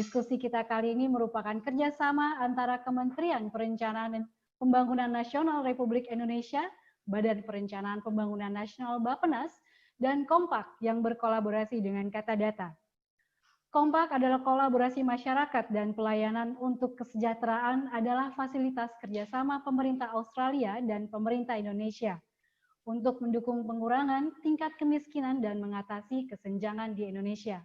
Diskusi kita kali ini merupakan kerjasama antara Kementerian Perencanaan dan Pembangunan Nasional Republik Indonesia, Badan Perencanaan Pembangunan Nasional Bappenas, dan Kompak yang berkolaborasi dengan Kata Data. Kompak adalah kolaborasi masyarakat dan pelayanan untuk kesejahteraan adalah fasilitas kerjasama pemerintah Australia dan pemerintah Indonesia untuk mendukung pengurangan tingkat kemiskinan dan mengatasi kesenjangan di Indonesia.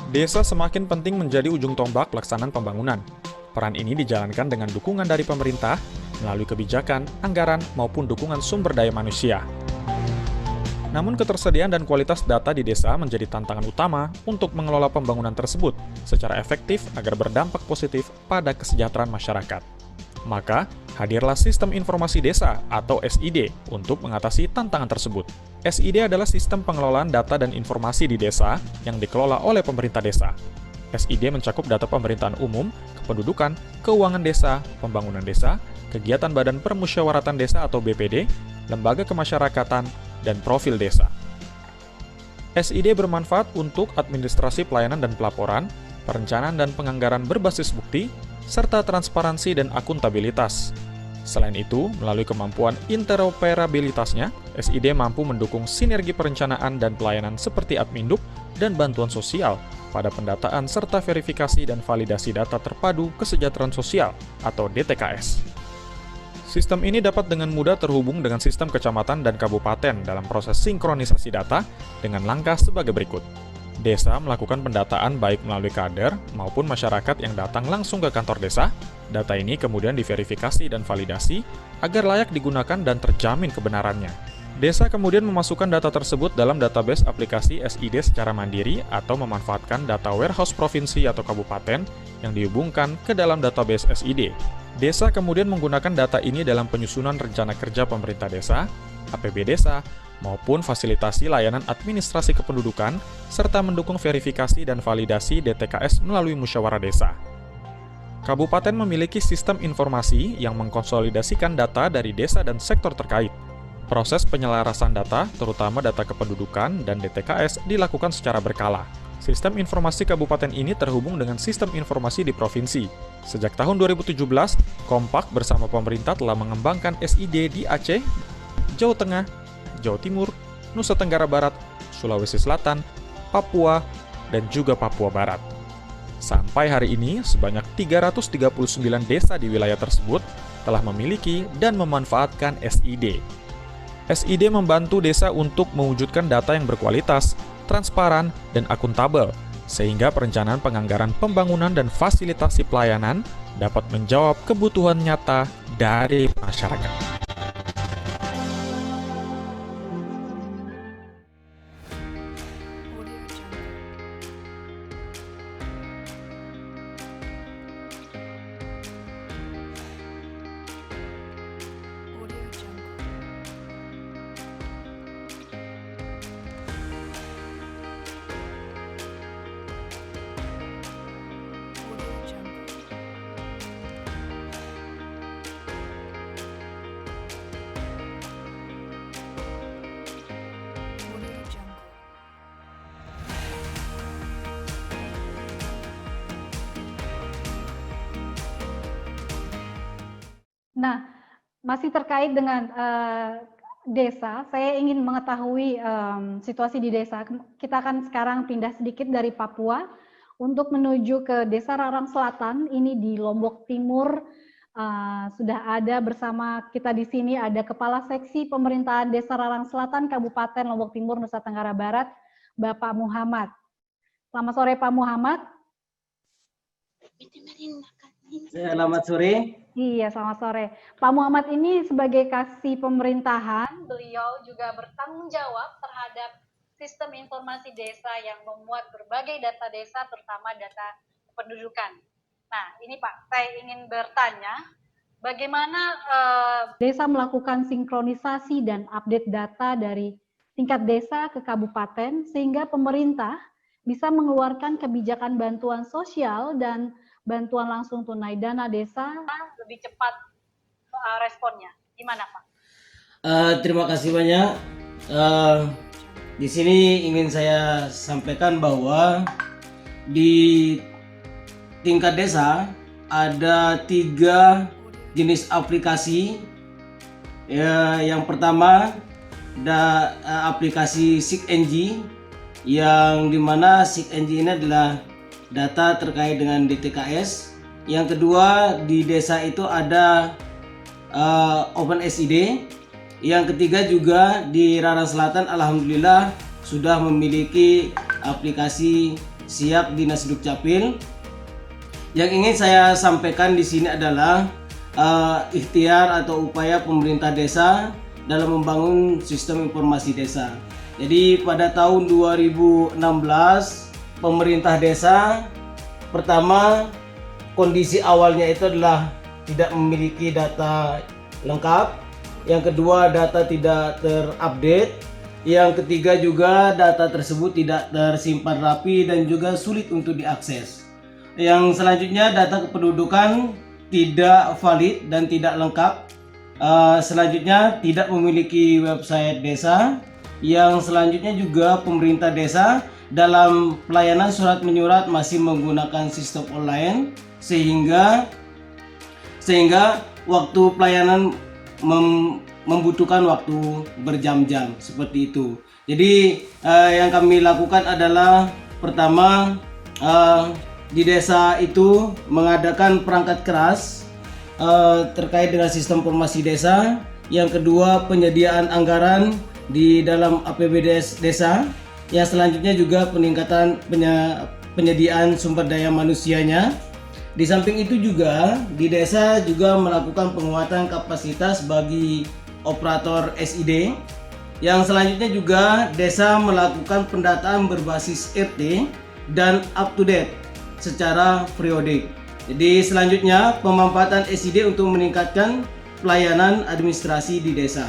Desa semakin penting menjadi ujung tombak pelaksanaan pembangunan. Peran ini dijalankan dengan dukungan dari pemerintah, melalui kebijakan, anggaran, maupun dukungan sumber daya manusia. Namun ketersediaan dan kualitas data di desa menjadi tantangan utama untuk mengelola pembangunan tersebut secara efektif agar berdampak positif pada kesejahteraan masyarakat. Maka, hadirlah Sistem Informasi Desa atau SID untuk mengatasi tantangan tersebut. SID adalah sistem pengelolaan data dan informasi di desa yang dikelola oleh pemerintah desa. SID mencakup data pemerintahan umum, kependudukan, keuangan desa, pembangunan desa, kegiatan Badan Permusyawaratan Desa atau BPD, lembaga kemasyarakatan, dan profil desa. SID bermanfaat untuk administrasi pelayanan dan pelaporan, perencanaan dan penganggaran berbasis bukti, serta transparansi dan akuntabilitas. Selain itu, melalui kemampuan interoperabilitasnya, SID mampu mendukung sinergi perencanaan dan pelayanan seperti Adminduk dan bantuan sosial pada pendataan serta verifikasi dan validasi data terpadu kesejahteraan sosial atau DTKS. Sistem ini dapat dengan mudah terhubung dengan sistem kecamatan dan kabupaten dalam proses sinkronisasi data dengan langkah sebagai berikut. Desa melakukan pendataan baik melalui kader maupun masyarakat yang datang langsung ke kantor desa. Data ini kemudian diverifikasi dan validasi agar layak digunakan dan terjamin kebenarannya. Desa kemudian memasukkan data tersebut dalam database aplikasi SID secara mandiri atau memanfaatkan data warehouse provinsi atau kabupaten yang dihubungkan ke dalam database SID. Desa kemudian menggunakan data ini dalam penyusunan rencana kerja pemerintah desa, APB desa, maupun fasilitasi layanan administrasi kependudukan, serta mendukung verifikasi dan validasi DTKS melalui musyawarah desa. Kabupaten memiliki sistem informasi yang mengkonsolidasikan data dari desa dan sektor terkait. Proses penyelarasan data, terutama data kependudukan dan DTKS, dilakukan secara berkala. Sistem informasi kabupaten ini terhubung dengan sistem informasi di provinsi. Sejak tahun 2017, Kompak bersama pemerintah telah mengembangkan SID di Aceh, Jawa Tengah, Jawa Timur, Nusa Tenggara Barat, Sulawesi Selatan, Papua, dan juga Papua Barat. Sampai hari ini, sebanyak 339 desa di wilayah tersebut telah memiliki dan memanfaatkan SID. SID membantu desa untuk mewujudkan data yang berkualitas, transparan, dan akuntabel, sehingga perencanaan penganggaran pembangunan dan fasilitasi pelayanan dapat menjawab kebutuhan nyata dari masyarakat. Nah, masih terkait dengan desa, saya ingin mengetahui situasi di desa. Kita akan sekarang pindah sedikit dari Papua untuk menuju ke Desa Rarang Selatan. Ini di Lombok Timur. Sudah ada bersama kita di sini ada Kepala Seksi Pemerintahan Desa Rarang Selatan, Kabupaten Lombok Timur, Nusa Tenggara Barat, Bapak Muhammad. Selamat sore, Pak Muhammad. Selamat sore. Iya, selamat sore. Pak Muhammad ini sebagai kasih pemerintahan, beliau juga bertanggung jawab terhadap sistem informasi desa yang memuat berbagai data desa, terutama data kependudukan. Nah, ini Pak, saya ingin bertanya, bagaimana desa melakukan sinkronisasi dan update data dari tingkat desa ke kabupaten, sehingga pemerintah bisa mengeluarkan kebijakan bantuan sosial dan bantuan langsung tunai dana desa lebih cepat responnya. Gimana Pak? Terima kasih banyak. Eh, di sini ingin saya sampaikan bahwa di tingkat desa ada 3 jenis aplikasi. Ya, yang pertama ada aplikasi SIG-NG, yang dimana SIG-NG ini adalah data terkait dengan DTKS. Yang kedua, di desa itu ada OpenSID. Yang ketiga juga di Rarang Selatan, alhamdulillah sudah memiliki aplikasi siap Dinas Dukcapil. Yang ingin saya sampaikan di sini adalah ikhtiar atau upaya pemerintah desa dalam membangun sistem informasi desa. Jadi pada tahun 2016 pemerintah desa pertama, kondisi awalnya itu adalah tidak memiliki data lengkap. Yang kedua, data tidak terupdate. Yang ketiga juga data tersebut tidak tersimpan rapi dan juga sulit untuk diakses. Yang selanjutnya, data kependudukan tidak valid dan tidak lengkap. Selanjutnya, tidak memiliki website desa. Yang selanjutnya juga pemerintah desa dalam pelayanan surat menyurat masih menggunakan sistem online, sehingga waktu pelayanan membutuhkan waktu berjam-jam seperti itu. Jadi yang kami lakukan adalah pertama, di desa itu mengadakan perangkat keras terkait dengan sistem informasi desa. Yang kedua, penyediaan anggaran di dalam APBD desa. Yang selanjutnya juga peningkatan penyediaan sumber daya manusianya. Di samping itu juga di desa juga melakukan penguatan kapasitas bagi operator SID. Yang selanjutnya juga desa melakukan pendataan berbasis RT dan up to date secara periodik. Jadi selanjutnya pemanfaatan SID untuk meningkatkan pelayanan administrasi di desa.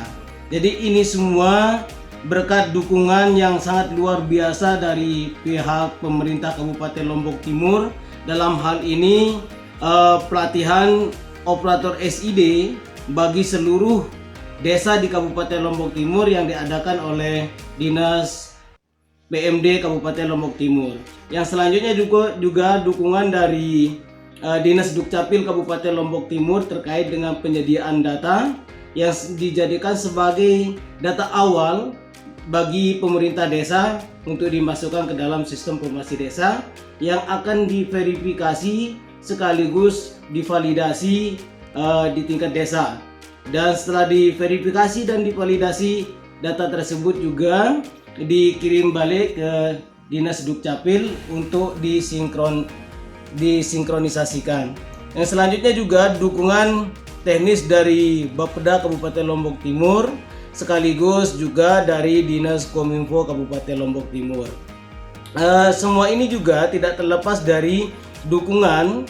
Jadi ini semua berkat dukungan yang sangat luar biasa dari pihak pemerintah Kabupaten Lombok Timur. Dalam hal ini pelatihan operator SID bagi seluruh desa di Kabupaten Lombok Timur yang diadakan oleh Dinas PMD Kabupaten Lombok Timur. Yang selanjutnya juga dukungan dari Dinas Dukcapil Kabupaten Lombok Timur terkait dengan penyediaan data yang dijadikan sebagai data awal bagi pemerintah desa untuk dimasukkan ke dalam sistem informasi desa yang akan diverifikasi sekaligus divalidasi di tingkat desa. Dan setelah diverifikasi dan divalidasi, data tersebut juga dikirim balik ke Dinas Dukcapil untuk disinkronisasikan. Yang selanjutnya juga dukungan teknis dari Bapeda Kabupaten Lombok Timur sekaligus juga dari Dinas Kominfo Kabupaten Lombok Timur. Semua ini juga tidak terlepas dari dukungan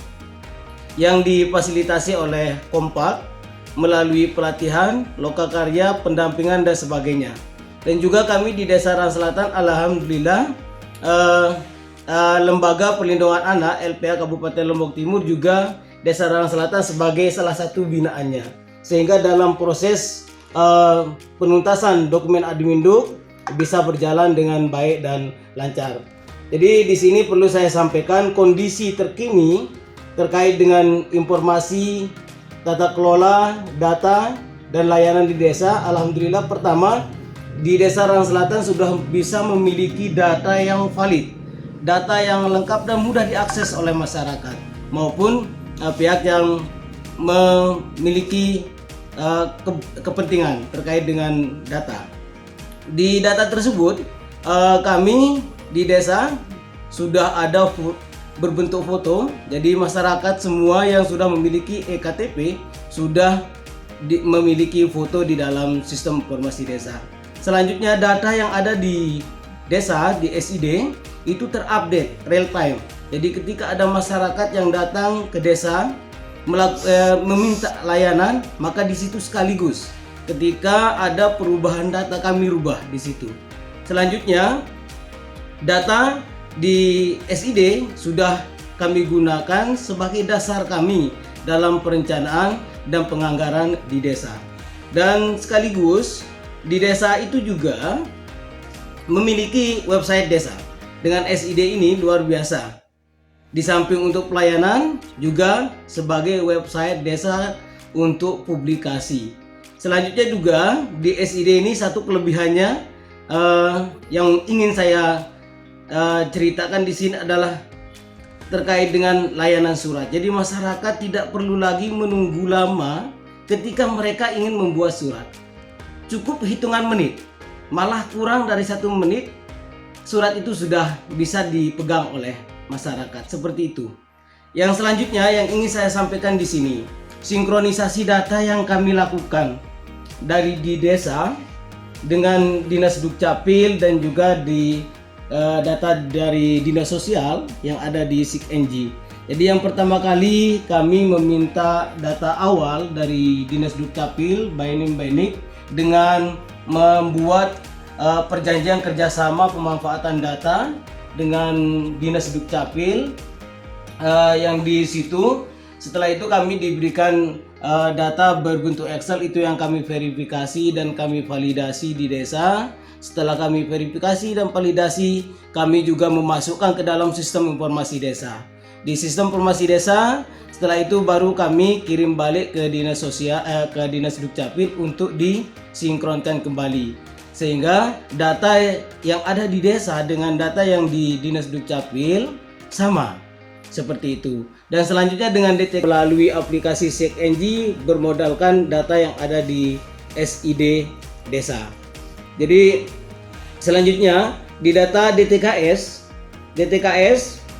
yang difasilitasi oleh Kompak melalui pelatihan, lokakarya, pendampingan dan sebagainya. Dan juga kami di Desa Rarang Selatan, alhamdulillah Lembaga Perlindungan Anak LPA Kabupaten Lombok Timur juga Desa Rarang Selatan sebagai salah satu binaannya. Sehingga dalam proses penuntasan dokumen Adminduk bisa berjalan dengan baik dan lancar. Jadi di sini perlu saya sampaikan kondisi terkini terkait dengan informasi tata kelola data dan layanan di desa. Alhamdulillah, pertama di Desa Rarang Selatan sudah bisa memiliki data yang valid, data yang lengkap dan mudah diakses oleh masyarakat maupun pihak yang memiliki kepentingan terkait dengan data. Di data tersebut kami di desa sudah ada berbentuk foto. Jadi masyarakat semua yang sudah memiliki EKTP sudah memiliki foto di dalam sistem informasi desa. Selanjutnya data yang ada di desa di SID itu terupdate real time. Jadi ketika ada masyarakat yang datang ke desa meminta layanan, maka di situ sekaligus ketika ada perubahan data kami rubah di situ. Selanjutnya data di SID sudah kami gunakan sebagai dasar kami dalam perencanaan dan penganggaran di desa. Dan sekaligus di desa itu juga memiliki website desa. Dengan SID ini luar biasa. Di samping untuk pelayanan juga sebagai website desa untuk publikasi. Selanjutnya juga di SID ini satu kelebihannya yang ingin saya ceritakan di sini adalah terkait dengan layanan surat. Jadi masyarakat tidak perlu lagi menunggu lama ketika mereka ingin membuat surat. Cukup hitungan menit, malah kurang dari 1 menit surat itu sudah bisa dipegang oleh masyarakat. Seperti itu. Yang selanjutnya yang ingin saya sampaikan di sini, sinkronisasi data yang kami lakukan dari di desa dengan Dinas Dukcapil dan juga di data dari Dinas Sosial yang ada di SIKNG. Jadi yang pertama kali kami meminta data awal dari Dinas Dukcapil Bainik dengan membuat perjanjian kerjasama pemanfaatan data dengan Dinas Dukcapil yang di situ. Setelah itu kami diberikan data berbentuk Excel, itu yang kami verifikasi dan kami validasi di desa. Setelah kami verifikasi dan validasi, kami juga memasukkan ke dalam sistem informasi desa. Di sistem informasi desa, setelah itu baru kami kirim balik ke Dinas Sosial, ke Dinas Dukcapil untuk disinkronkan kembali. Sehingga data yang ada di desa dengan data yang di Dinas Dukcapil sama. Seperti itu. Dan selanjutnya dengan DTK melalui aplikasi SIKNG bermodalkan data yang ada di SID desa. Jadi selanjutnya di data DTKS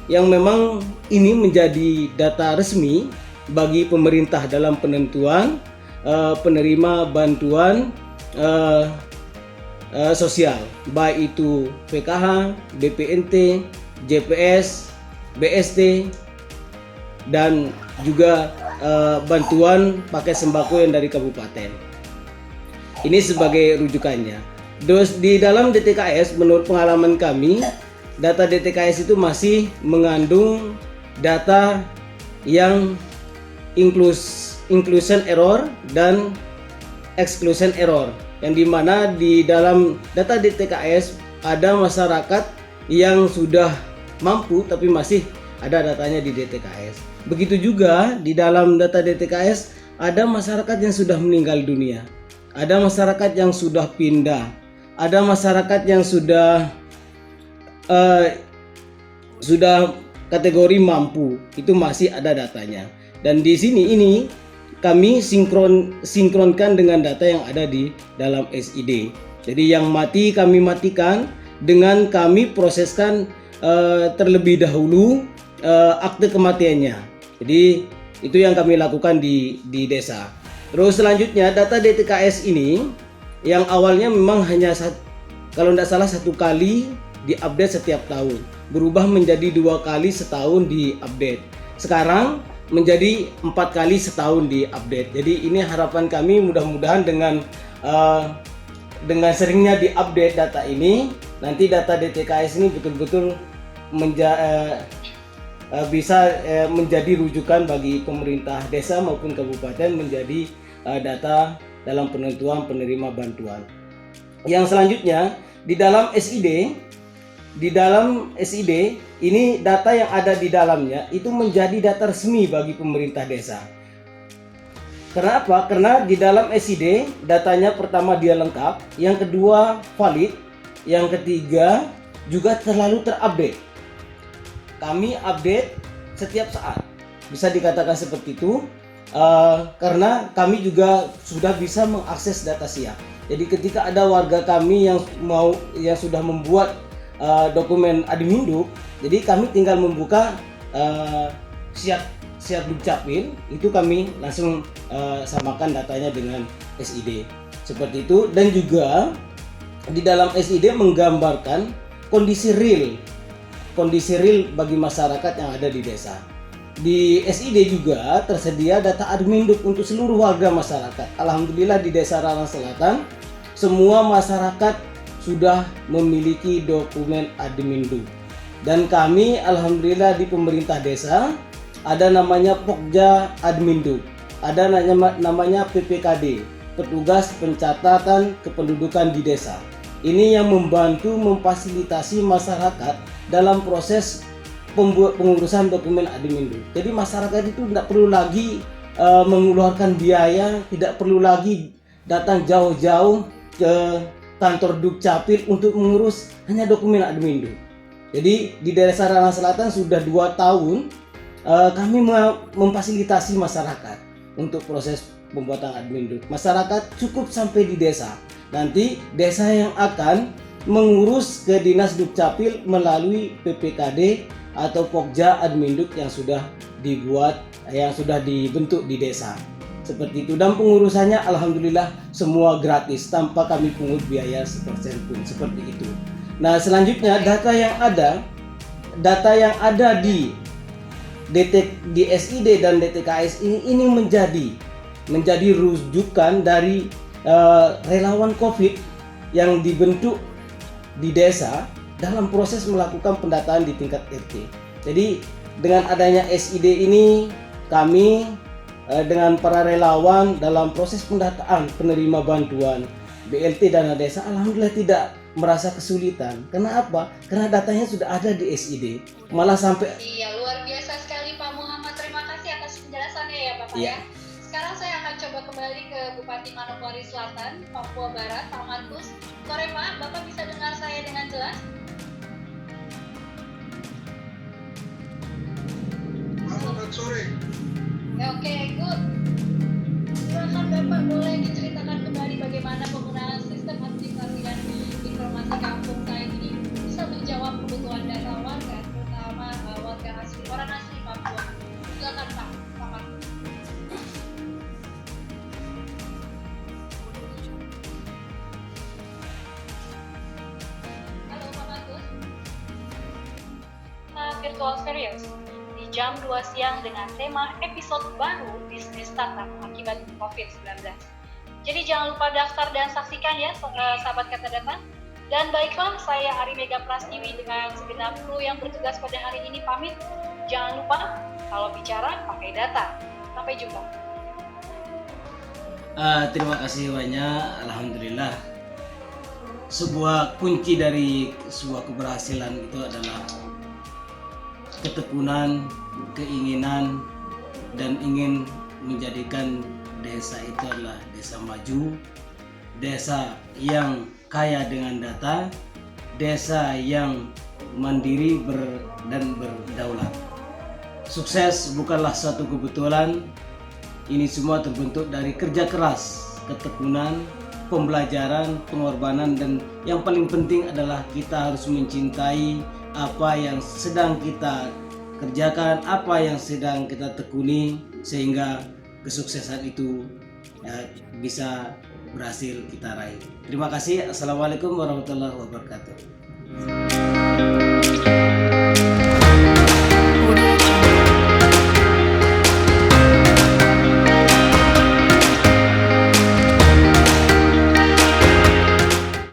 yang memang ini menjadi data resmi bagi pemerintah dalam penentuan penerima bantuan sosial, baik itu PKH, BPNT, JPS, BST, dan juga bantuan paket sembako yang dari kabupaten. Ini sebagai rujukannya. Terus di dalam DTKS, menurut pengalaman kami, data DTKS itu masih mengandung data yang inclusion error dan exclusion error, yang dimana di dalam data DTKS ada masyarakat yang sudah mampu tapi masih ada datanya di DTKS. Begitu juga di dalam data DTKS ada masyarakat yang sudah meninggal dunia, ada masyarakat yang sudah pindah, ada masyarakat yang sudah kategori mampu, itu masih ada datanya. Dan di sini ini kami sinkronkan dengan data yang ada di dalam SID. Jadi yang mati kami matikan dengan kami proseskan terlebih dahulu akte kematiannya. Jadi itu yang kami lakukan di desa. Terus selanjutnya data DTKS ini yang awalnya memang hanya kalau tidak salah 1 kali diupdate setiap tahun, berubah menjadi 2 kali setahun diupdate. Sekarang menjadi 4 kali setahun diupdate. Jadi ini harapan kami, mudah-mudahan dengan seringnya diupdate data ini, nanti data DTKS ini betul-betul bisa menjadi rujukan bagi pemerintah desa maupun kabupaten menjadi data dalam penentuan penerima bantuan. Yang selanjutnya di dalam SID ini data yang ada di dalamnya itu menjadi data resmi bagi pemerintah desa. Karena apa? Karena di dalam SID datanya pertama dia lengkap, yang kedua valid, yang ketiga juga selalu terupdate. Kami update setiap saat, bisa dikatakan seperti itu. Karena kami juga sudah bisa mengakses data siap. Jadi ketika ada warga kami yang sudah membuat dokumen Adminduk, jadi kami tinggal membuka siap Dukcapil, itu kami langsung samakan datanya dengan SID. Seperti itu. Dan juga di dalam SID menggambarkan kondisi real bagi masyarakat yang ada di desa. Di SID juga tersedia data Adminduk untuk seluruh warga masyarakat. Alhamdulillah di Desa Rarang Selatan semua masyarakat sudah memiliki dokumen Adminduk. Dan kami alhamdulillah di pemerintah desa ada namanya Pokja Adminduk, ada namanya PPKD, petugas pencatatan kependudukan di desa. Ini yang membantu memfasilitasi masyarakat dalam proses pengurusan dokumen Admindu. Jadi masyarakat itu tidak perlu lagi mengeluarkan biaya, tidak perlu lagi datang jauh-jauh ke kantor Dukcapil untuk mengurus hanya dokumen Admindu. Jadi di Desa Ranah Selatan sudah 2 tahun kami memfasilitasi masyarakat untuk proses pembuatan Admindu. Masyarakat cukup sampai di desa. Nanti desa yang akan mengurus ke Dinas Dukcapil melalui PPKD atau Pokja Adminduk yang sudah dibuat, yang sudah dibentuk di desa. Seperti itu, dan pengurusannya alhamdulillah semua gratis tanpa kami pungut biaya sepersen pun, seperti itu. Nah, selanjutnya data yang ada di SID dan DTKS ini menjadi rujukan dari relawan COVID yang dibentuk di desa dalam proses melakukan pendataan di tingkat RT. Jadi dengan adanya SID ini, kami dengan para relawan dalam proses pendataan penerima bantuan BLT dana desa alhamdulillah tidak merasa kesulitan. Karena apa? Karena datanya sudah ada di SID. Malah sampai luar biasa sekali Pak Muhammad. Terima kasih atas penjelasannya ya Bapak ya. Sekarang saya akan coba kembali ke Bupati Manokwari Selatan, Papua Barat, Pak Markus. Sore Pak, Bapak bisa dengar saya dengan jelas? Selamat sore. Oke, good. Silakan Bapak, boleh diceritakan kembali bagaimana penggunaan sistem administrasi dan informasi kampung saya ini bisa menjawab kebutuhan data warga, terutama orang asli Papua. Silakan Pak Markus. Halo Pak Markus. Virtual Serious di jam 2 siang dengan tema episode baru bisnis startup akibat COVID-19. Jadi jangan lupa daftar dan saksikan ya sahabat kata datang. Dan baiklah, saya Ari Mega Prasniwi dengan segenap kru yang bertugas pada hari ini pamit. Jangan lupa kalau bicara pakai data. Sampai jumpa. Terima kasih banyak. Alhamdulillah. Sebuah kunci dari sebuah keberhasilan itu adalah ketekunan, keinginan, dan ingin menjadikan desa itu adalah desa maju, desa yang kaya dengan data, desa yang mandiri dan berdaulat. Sukses bukanlah suatu kebetulan, ini semua terbentuk dari kerja keras, ketekunan, pembelajaran, pengorbanan, dan yang paling penting adalah kita harus mencintai apa yang sedang kita kerjakan, apa yang sedang kita tekuni, sehingga kesuksesan itu bisa berhasil kita raih. Terima kasih. Assalamualaikum warahmatullahi wabarakatuh.